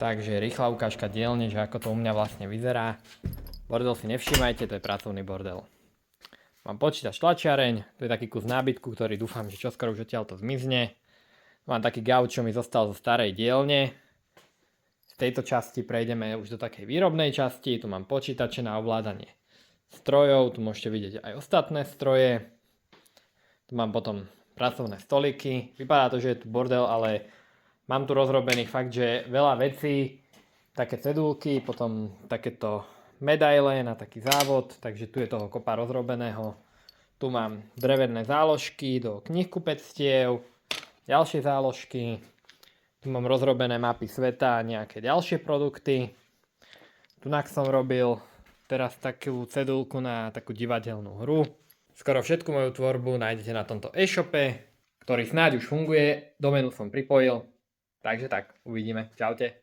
Takže rýchla ukážka dielne, že ako to u mňa vlastne vyzerá. Bordel si nevšímajte, to je pracovný bordel. Mám počítač, tlačiareň, to je taký kus nábytku, ktorý dúfam, že čoskoro už odtiaľto zmizne. Mám taký gauč, čo mi zostal zo starej dielne. Z tejto časti prejdeme už do takej výrobnej časti. Tu mám počítače na ovládanie strojov, tu môžete vidieť aj ostatné stroje. Tu mám potom pracovné stoliky. Vypadá to, že je tu bordel, ale mám tu rozrobených fakt, že veľa vecí. Také cedulky, potom takéto medaile na taký závod, takže tu je toho kopa rozrobeného. Tu mám drevené záložky do knihkupectiev, ďalšie záložky. Tu mám rozrobené mapy sveta a nejaké ďalšie produkty. Tunak som robil teraz takú cedulku na takú divadelnú hru. Skoro všetku moju tvorbu nájdete na tomto e-shope, ktorý snáď už funguje. Domenu som pripojil. Takže tak, uvidíme. Čaute.